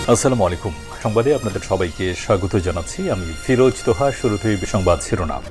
আসসালামু আলাইকুম। সংবাদে আপনাদের সবাইকে স্বাগত জানাচ্ছি। আমি ফিরোজ তোহা। শুরুতেই সংবাদ শিরোনাম।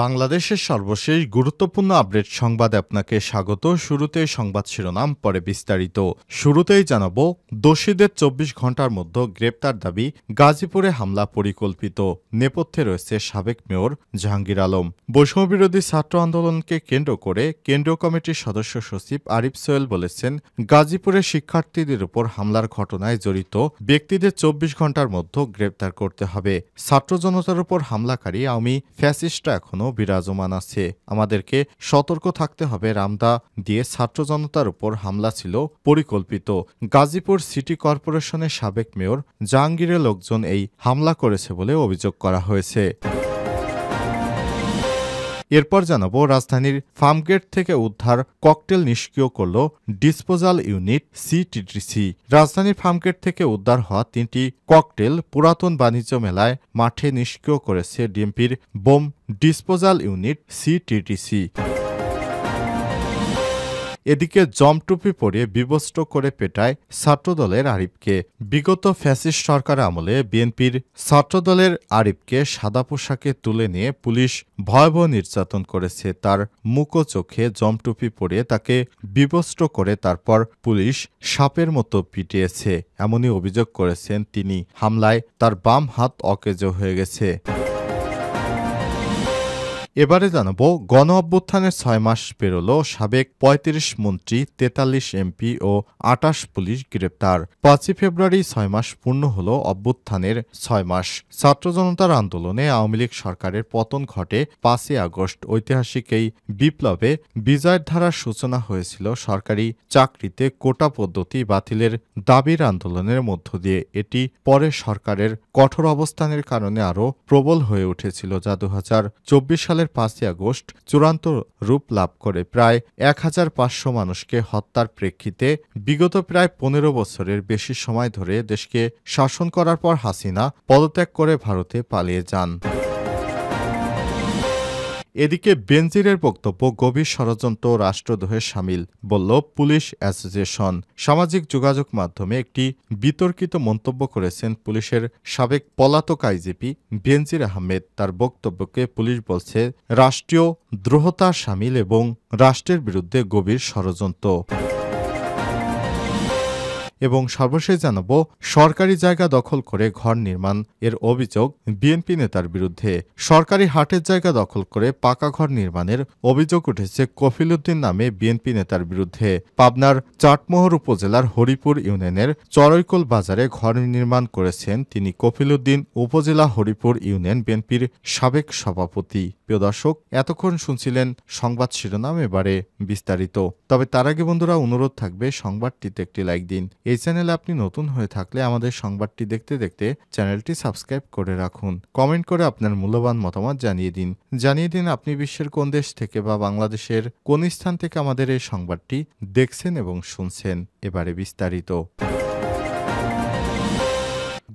বাংলাদেশের সর্বশেষ গুরুত্বপূর্ণ আপডেট সংবাদে আপনাকে স্বাগত। শুরুতে সংবাদ শিরোনাম, পরে বিস্তারিত। শুরুতেই জানাবো, দোষীদের ২৪ ঘন্টার মধ্যে গ্রেপ্তার দাবি, গাজীপুরে হামলা পরিকল্পিত, নেপথ্যে রয়েছে সাবেক মেয়র জাহাঙ্গীর আলম। বৈষম্যবিরোধী ছাত্র আন্দোলনকে কেন্দ্র করে কেন্দ্রীয় কমিটির সদস্য সচিব আরিফ সোহেল বলেছেন, গাজীপুরে শিক্ষার্থীদের উপর হামলার ঘটনায় জড়িত ব্যক্তিদের ২৪ ঘন্টার মধ্যে গ্রেপ্তার করতে হবে। ছাত্র জনতার উপর হামলাকারী আওয়ামী ফ্যাসিস্টরা এখনও বিরাজমান আছে। আমাদেরকে সতর্ক থাকতে হবে। রামদা দিয়ে ছাত্র জনতার উপর হামলা ছিল পরিকল্পিত। গাজীপুর সিটি কর্পোরেশনের সাবেক মেয়র জাহাঙ্গীরের লোকজন এই হামলা করেছে বলে অভিযোগ করা হয়েছে। এরপর জানাবো, রাজধানীর ফার্মগেট থেকে উদ্ধার ককটেল নিষ্ক্রিয় করল ডিসপোজাল ইউনিট সিটিটিসি। রাজধানীর ফার্মগেট থেকে উদ্ধার হওয়া ৩টি ককটেল পুরাতন বাণিজ্য মেলায় মাঠে নিষ্ক্রিয় করেছে ডিএমপির বোম ডিসপোজাল ইউনিট সিটিটিসি। এদিকে জমটুপি পরে বিবস্ত্র করে পেটায় ছাত্রদলের আরিফকে। বিগত ফ্যাসিস্ট সরকার আমলে বিএনপির ছাত্রদলের আরিফকে সাদা পোশাকে তুলে নিয়ে পুলিশ ভয়াবহ নির্যাতন করেছে। তার মুখ ও চোখে জমটুপি পরে তাকে বিবস্ত্র করে তারপর পুলিশ সাপের মতো পিটিয়েছে, এমনই অভিযোগ করেছেন তিনি। হামলায় তার বাম হাত অকেজো হয়ে গেছে। এবারে জানাবো, গণ অভ্যুত্থানের ৬ মাস পেরোল, সাবেক ৩৫ মন্ত্রী, ৪৩ এমপি ও ২৮ পুলিশ গ্রেপ্তার। ৫ই ফেব্রুয়ারি ৬ মাস পূর্ণ হল অভ্যুত্থানের ৬ মাস। ছাত্র জনতার আন্দোলনে আওয়ামী লীগ সরকারের পতন ঘটে ৫ই আগস্ট। ঐতিহাসিক এই বিপ্লবে বিজয়ের ধারার সূচনা হয়েছিল সরকারি চাকরিতে কোটা পদ্ধতি বাতিলের দাবির আন্দোলনের মধ্য দিয়ে। এটি পরে সরকারের কঠোর অবস্থানের কারণে আরও প্রবল হয়ে উঠেছিল, যা ২০২৪ সালের ৫ই আগস্ট চূড়ান্ত রূপ লাভ করে। প্রায় ১৫০০ মানুষকে হত্যার প্রেক্ষিতে বিগত প্রায় ১৫ বছরের বেশি সময় ধরে দেশকে শাসন করার পর হাসিনা পদত্যাগ করে ভারতে পালিয়ে যান। এদিকে বেনজিরের বক্তব্য গভীর ষড়যন্ত্র, রাষ্ট্রদ্রোহের শামিল বলল পুলিশ অ্যাসোসিয়েশন। সামাজিক যোগাযোগ মাধ্যমে একটি বিতর্কিত মন্তব্য করেছেন পুলিশের সাবেক পলাতক আইজিপি বেনজির আহমেদ। তার বক্তব্যকে পুলিশ বলছে রাষ্ট্রীয় দ্রোহতার শামিল এবং রাষ্ট্রের বিরুদ্ধে গভীর ষড়যন্ত্র। এবং সর্বশেষ জানাবো, সরকারি জায়গা দখল করে ঘর নির্মাণ এর অভিযোগ বিএনপি নেতার বিরুদ্ধে। সরকারি হাটের জায়গা দখল করে পাকা ঘর নির্মাণের অভিযোগ উঠেছে কফিলউদ্দিন নামে বিএনপি নেতার বিরুদ্ধে। পাবনার চাটমোহর উপজেলার হরিপুর ইউনিয়নের চরৈকোল বাজারে ঘর নির্মাণ করেছেন তিনি। কফিলউদ্দিন উপজেলা হরিপুর ইউনিয়ন বিএনপির সাবেক সভাপতি। প্রিয় দর্শক, এতক্ষণ শুনছিলেন সংবাদ শিরোনাম, এবারে বিস্তারিত। তবে তার আগে বন্ধুরা, অনুরোধ থাকবে সংবাদটিতে একটি লাইক দিন। এই চ্যানেলে আপনি নতুন হয়ে থাকলে আমাদের সংবাদটি দেখতে দেখতে চ্যানেলটি সাবস্ক্রাইব করে রাখুন। কমেন্ট করে আপনার মূল্যবান মতামত জানিয়ে দিন আপনি বিশ্বের কোন দেশ থেকে বা বাংলাদেশের কোন স্থান থেকে আমাদের এই সংবাদটি দেখছেন এবং শুনছেন। এবারে বিস্তারিত।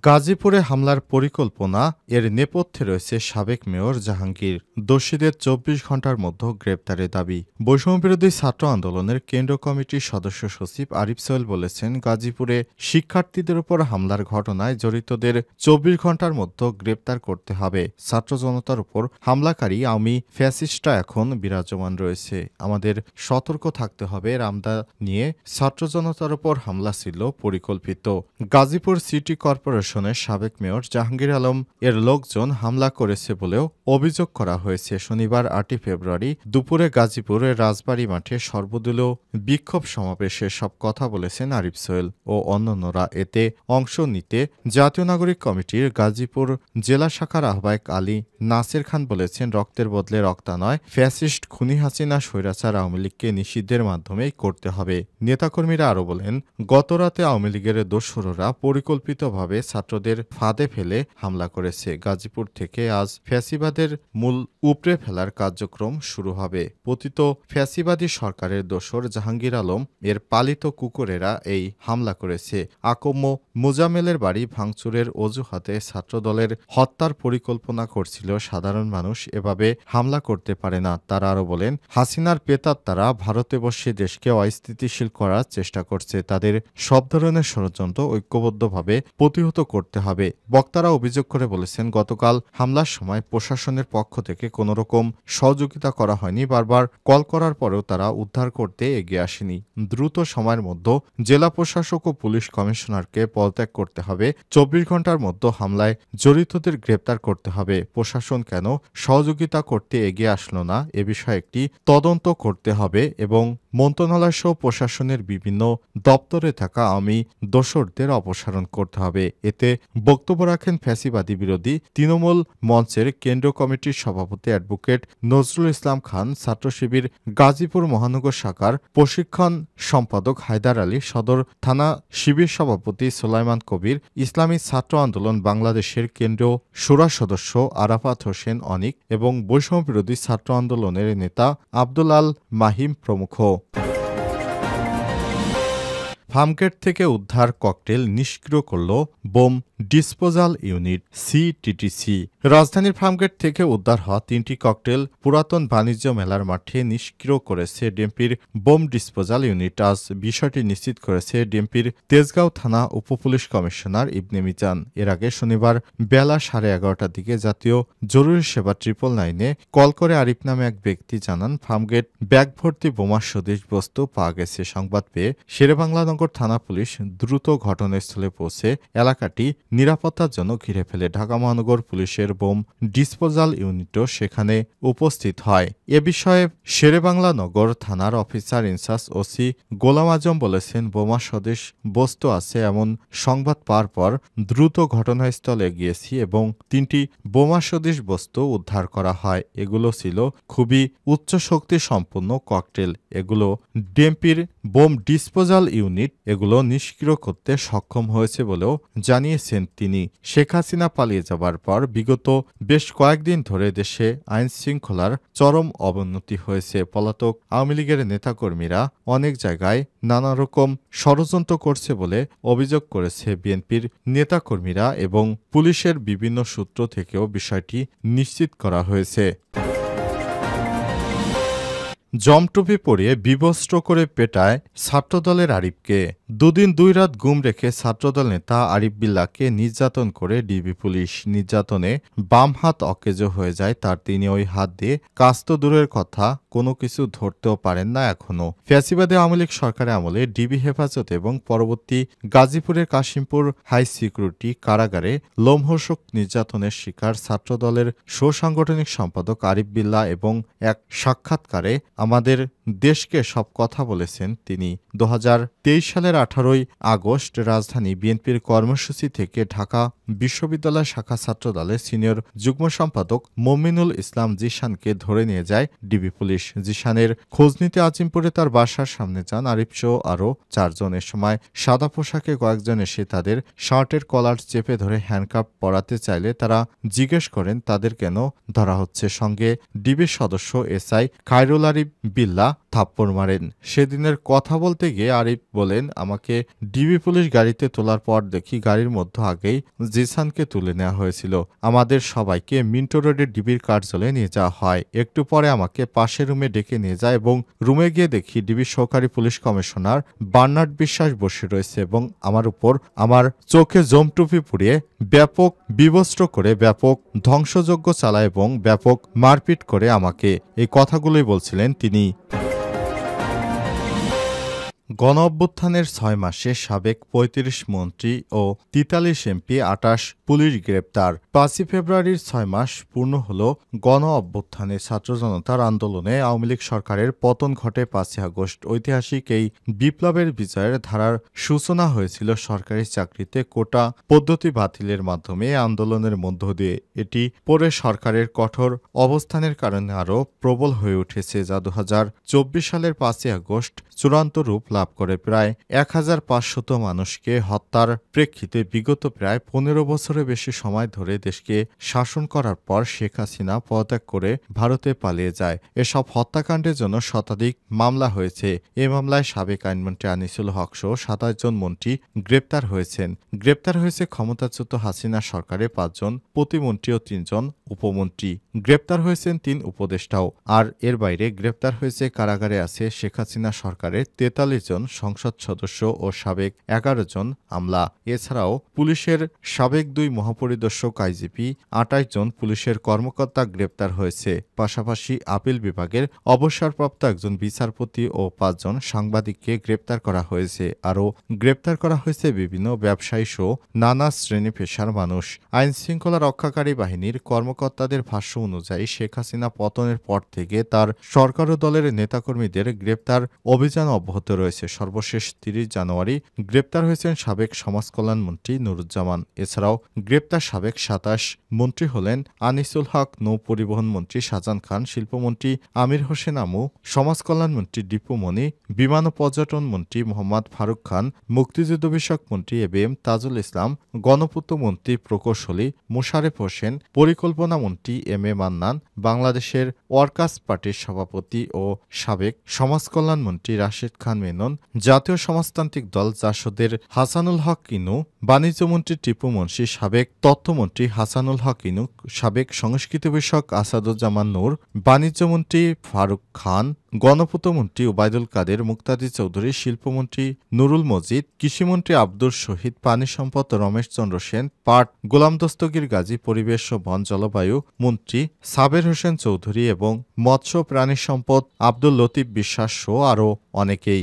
গাজীপুরে হামলার পরিকল্পনা, এর নেপথ্যে রয়েছে সাবেক মেয়র জাহাঙ্গীর। দোষীদের ২৪ ঘন্টার মধ্যে গ্রেপ্তারের দাবি। বৈষম্যবিরোধী ছাত্র আন্দোলনের কেন্দ্রীয় কমিটির সদস্য সচিব আরিফ সোহেল বলেছেন, গাজীপুরে শিক্ষার্থীদের উপর হামলার ঘটনায় জড়িতদের ২৪ ঘন্টার মধ্যে গ্রেপ্তার করতে হবে। ছাত্র জনতার উপর হামলাকারী আওয়ামী ফ্যাসিস্টরা এখন বিরাজমান রয়েছে। আমাদের সতর্ক থাকতে হবে। রামদা নিয়ে ছাত্র জনতার উপর হামলা ছিল পরিকল্পিত। গাজীপুর সিটি কর্পোরেশন সাবেক মেয়র জাহাঙ্গীর আলম এর লোকজন হামলা করেছে বলেও অভিযোগ করা হয়েছে। শনিবার ৮ই ফেব্রুয়ারি দুপুরে গাজীপুরের রাজবাড়ী মাঠে সর্বদলীয় বিক্ষোভ সমাবেশে সব কথা বলেছেন আরিফ সোহেল ও অন্যান্যরা। এতে অংশ নিতে জাতীয় নাগরিক কমিটির গাজীপুর জেলা শাখার আহ্বায়ক আলী নাসির খান বলেছেন, রক্তের বদলে রক্তা নয়, ফ্যাসিস্ট খুনি হাসিনা স্বৈরাচার আওয়ামী লীগকে নিষিদ্ধের মাধ্যমেই করতে হবে। নেতাকর্মীরা আরও বলেন, গতরাতে আওয়ামী লীগের দোসররা পরিকল্পিতভাবে ছাত্র ছাত্রদের ফাঁদে ফেলে হামলা করেছে। গাজীপুর থেকে আজ ফ্যাসিবাদের মূল উপড়ে ফেলার কার্যক্রম শুরু হবে। পতিত ফ্যাসিবাদী সরকারের দোসর জাহাঙ্গীর আলম এর পালিত কুকুরেরা এই হামলা করেছে। আকম্য মোজামেলের বাড়ি ভাঙচুরের অজুহাতে ছাত্রদলের হত্যার পরিকল্পনা করছিল সাধারণ মানুষ এভাবে হামলা করতে পারে না। তারা আরও বলেন, হাসিনার প্রেতাত্মারা ভারতে বসে দেশকে অস্থিতিশীল করার চেষ্টা করছে। তাদের সব ধরনের ষড়যন্ত্র ঐক্যবদ্ধভাবে প্রতিহত করতে হবে। বক্তারা অভিযোগ করে বলেছেন, গতকাল হামলার সময় প্রশাসনের পক্ষ থেকে কোনো রকম সহযোগিতা করা হয়নি। বারবার কল করার পরেও তারা উদ্ধার করতে এগিয়ে আসেনি। দ্রুত সময়ের মধ্যে জেলা প্রশাসক ও পুলিশ কমিশনারকে পদত্যাগ করতে হবে। 24 ঘন্টার মধ্যে হামলায় জড়িতদের গ্রেপ্তার করতে হবে। প্রশাসন কেন সহযোগিতা করতে এগিয়ে আসলো না এ বিষয়ে একটি তদন্ত করতে হবে এবং মন্ত্রণালয় সহ প্রশাসনের বিভিন্ন দপ্তরে থাকা আওয়ামী দোসরদের অপসারণ করতে হবে। এতে বক্তব্য রাখেন ফ্যাসিবাদী বিরোধী তৃণমূল মঞ্চের কেন্দ্রীয় কমিটির সভাপতি অ্যাডভোকেট নজরুল ইসলাম খান, ছাত্র শিবির গাজীপুর মহানগর শাখার প্রশিক্ষণ সম্পাদক হায়দার আলী, সদর থানা শিবির সভাপতি সোলাইমান কবির, ইসলামী ছাত্র আন্দোলন বাংলাদেশের কেন্দ্রীয় শুরা সদস্য আরাফাত হোসেন অনিক এবং বৈষম্য বিরোধী ছাত্র আন্দোলনের নেতা আব্দুল আল মাহিম প্রমুখ। ফার্মগেট থেকে উদ্ধার ককটেল নিষ্ক্রিয় করল বোম ডিসপোজাল ইউনিট সিটিটিসি। রাজধানীর ফার্মগেট থেকে উদ্ধার হওয়া 3টি ককটেল পুরাতন বাণিজ্য মেলার মাঠে নিষ্ক্রিয় করেছে ডিএমপির বোম ডিসপোজাল ইউনিট। আজ বিষয়টি নিশ্চিত করেছে ডিএমপির তেজগাঁও থানা উপপুলিশ কমিশনার ইবনে মিজান। এর আগে শনিবার বেলা 11:30টার দিকে জাতীয় জরুরি সেবা 999-এ কল করে আরিফ নামে এক ব্যক্তি জানান, ফার্মগেট ব্যাগ ভর্তি বোমা সদৃশ বস্তু পাওয়া গেছে। সংবাদ পেয়ে শেরেবাংলানগর থানা পুলিশ দ্রুত ঘটনাস্থলে পৌঁছে এলাকাটি নিরাপত্তার জন্য ঘিরে ফেলে। ঢাকা মহানগর পুলিশের বোম ডিসপোজাল ইউনিটও সেখানে উপস্থিত হয়। এ বিষয়ে শেরেবাংলা নগর থানার officer in charge OC Golam Azam বলেছেন, বোমা সদৃশ বস্তু আছে এমন সংবাদ পাওয়ার পর দ্রুত ঘটনাস্থলে গিয়েছি এবং 3টি বোমা সদৃশ বস্তু উদ্ধার করা হয়। এগুলো ছিল খুবই উচ্চ শক্তি সম্পন্ন ককটেল। এগুলো ডিএমপির বোম ডিসপোজাল ইউনিট এগুলো নিষ্ক্রিয় করতে সক্ষম হয়েছে বলেও জানিয়েছেন তিনি। শেখ হাসিনা পালিয়ে যাবার পর বিগত বেশ কয়েকদিন ধরে দেশে আইন শৃঙ্খলার চরম অবনতি হয়েছে। পলাতক আওয়ামী লীগের নেতাকর্মীরা অনেক জায়গায় নানা রকম ষড়যন্ত্র করছে বলে অভিযোগ করেছে বিএনপির নেতাকর্মীরা এবং পুলিশের বিভিন্ন সূত্র থেকেও বিষয়টি নিশ্চিত করা হয়েছে। জমটুপি পরিয়ে বিবস্ত্র করে পেটায় ছাত্রদলের আরিফকে। দুদিন 2 রাত গুম রেখে ছাত্রদল নেতা আরিফ বিল্লাহকে নির্যাতন করে ডিবি পুলিশ। নির্যাতনে বাম হাত অকেজো হয়ে যায় তার। তিনি ওই হাত দিয়ে কাজ তো দূরের কথা কোনো কিছু ধরতেও পারেন না এখনো। ফ্যাসিবাদী আওয়ামী লীগ সরকারের আমলে ডিবি হেফাজত এবং পরবর্তী গাজীপুরের কাশিমপুর হাই সিকিউরিটি কারাগারে লোমহর্ষক নির্যাতনের শিকার ছাত্রদলের সাংগঠনিক সম্পাদক আরিফ বিল্লাহ এবং এক সাক্ষাৎকারে আমাদের দেশকে সব কথা বলেছেন তিনি। 2023 সালের 18 আগস্ট রাজধানী বিএনপির কর্মসূচি থেকে ঢাকা বিশ্ববিদ্যালয় শাখা ছাত্রদলের সিনিয়র যুগ্ম সম্পাদক মমিনুল ইসলাম জিশানকে ধরে নিয়ে যায় ডিবি পুলিশ। জিশানের খোঁজ নিতে আজিমপুরে তার বাসার সামনে যান আরিফ সহ আরও 4 জন। এ সময় সাদা পোশাকে কয়েকজন এসে তাদের শার্টের কলার চেপে ধরে হ্যান্ডকাপ পরাতে চাইলে তারা জিজ্ঞেস করেন তাদের কেন ধরা হচ্ছে। সঙ্গে ডিবির সদস্য এসআই খায়রুল আরিফ বিল্লাহ থাপ্পড় মারেন। সেদিনের কথা বলতে গিয়ে আরিফ বলেন, আমাকে ডিবি পুলিশ গাড়িতে তোলার পর দেখি গাড়ির মধ্যে আগেই জিসানকে তুলে নেওয়া হয়েছিল। আমাদের সবাইকে মিন্টো রোডের ডিবির কার্যালয়ে নিয়ে যাওয়া হয়। একটু পরে আমাকে পাশের রুমে ডেকে নিয়ে যায় এবং রুমে গিয়ে দেখি ডিবির সহকারী পুলিশ কমিশনার বার্নার্ড বিশ্বাস বসে রয়েছে এবং আমার উপর আমার চোখে জমটুপি পুড়িয়ে ব্যাপক বিবস্ত্র করে ব্যাপক ধ্বংসযজ্ঞ চালায় এবং ব্যাপক মারপিট করে আমাকে। এই কথাগুলোই বলছিলেন তিনি। গণঅভ্যুত্থানের 6 মাসে সাবেক 35 মন্ত্রী ও 43 এমপি 28 পুলিশ গ্রেপ্তার। 5 ফেব্রুয়ারির 6 মাস পূর্ণ হল গণ অভ্যুত্থানে ছাত্র জনতার আন্দোলনে আওয়ামী লীগ সরকারের পতন ঘটে 5 আগস্ট। ঐতিহাসিক এই বিপ্লবের বিজয়ের ধারার সূচনা হয়েছিল সরকারি চাকরিতে কোটা পদ্ধতি বাতিলের মাধ্যমে। আন্দোলনের মধ্য দিয়ে এটি পরে সরকারের কঠোর অবস্থানের কারণে আরও প্রবল হয়ে উঠেছে, যা 2024 সালের 5 আগস্ট চূড়ান্ত রূপ লাভ লাভ করে প্রায় ১,৫০০ মানুষকে হত্যার প্রেক্ষিতে বিগত প্রায় ১৫ বছরের বেশি সময় ধরে দেশকে শাসন করার পর শেখ হাসিনা পদত্যাগ করে ভারতে পালিয়ে যায়। এসব হত্যাকাণ্ডের জন্য শতাধিক মামলা হয়েছে। এ মামলায় সাবেক আইনমন্ত্রী আনিসুল হক সহ ২৭ জন মন্ত্রী গ্রেপ্তার হয়েছেন। গ্রেপ্তার হয়েছে ক্ষমতাচ্যুত হাসিনা সরকারের ৫ জন প্রতিমন্ত্রী ও ৩ জন উপমন্ত্রী। গ্রেপ্তার হয়েছেন ৩ উপদেষ্টাও। আর এর বাইরে গ্রেপ্তার হয়েছে কারাগারে আছে শেখ হাসিনা সরকারের ৪৩ জন সংসদ সদস্য ও সাবেক ১১ জন আমলা। এছাড়াও পুলিশের সাবেক ২ মহাপরিদর্শক আইজিপি ২৮ জন পুলিশের কর্মকর্তা গ্রেপ্তার হয়েছে। পাশাপাশি আপিল বিভাগের অবসরপ্রাপ্ত একজন বিচারপতি ও ৫ জন সাংবাদিককে গ্রেপ্তার করা হয়েছে। আরও গ্রেপ্তার করা হয়েছে বিভিন্ন ব্যবসায়ী সহ নানা শ্রেণী পেশার মানুষ। আইনশৃঙ্খলা রক্ষাকারী বাহিনীর কর্মকর্তাদের ভাষ্য অনুযায়ী শেখ হাসিনা পতনের পর থেকে তার সরকার ও দলের নেতাকর্মীদের গ্রেপ্তার অভিযান অব্যাহত রয়েছে। সর্বশেষ ৩০ জানুয়ারি গ্রেপ্তার হয়েছেন সাবেক সমাজকল্যাণমন্ত্রী নুরুজ্জামান। এছাড়াও গ্রেপ্তার সাবেক ২৭ মন্ত্রী হলেন আনিসুল হক, নৌ পরিবহন মন্ত্রী শাহজাহান খান, শিল্পমন্ত্রী আমির হোসেন আমু, সমাজকল্যাণমন্ত্রী দীপু মনি, বিমান ও পর্যটন মন্ত্রী মোহাম্মদ ফারুক খান, মুক্তিযুদ্ধ বিষয়ক মন্ত্রী এবিএম তাজুল ইসলাম, গণপূর্ত মন্ত্রী প্রকৌশলী মোশারেফ হোসেন, পরিকল্পনা মন্ত্রী এম এ মান্নান, বাংলাদেশের ওয়ার্কার্স পার্টির সভাপতি ও সাবেক সমাজকল্যাণমন্ত্রী রাশেদ খান মেনন, জাতীয় সমাজতান্ত্রিক দল জাসদের হাসানুল হক ইনু, বাণিজ্যমন্ত্রী টিপু মুনশি, সাবেক তথ্যমন্ত্রী হাসানুল হক ইনু, সাবেক সংস্কৃতি বিষয়ক আসাদুজ্জামান নূর, বাণিজ্যমন্ত্রী ফারুক খান, গণপূর্ত মন্ত্রী ওবায়দুল কাদের, মুক্তাদি চৌধুরী, শিল্পমন্ত্রী নুরুল মজিদ, কৃষিমন্ত্রী আব্দুর শহীদ, পানি সম্পদ রমেশ চন্দ্র সেন, পাট গোলাম দস্তগীর গাজী, পরিবেশ ও বন জলবায়ু মন্ত্রী সাবের হোসেন চৌধুরী এবং মৎস্য প্রাণী সম্পদ আব্দুল লতিফ বিশ্বাস সহ আরও অনেকেই।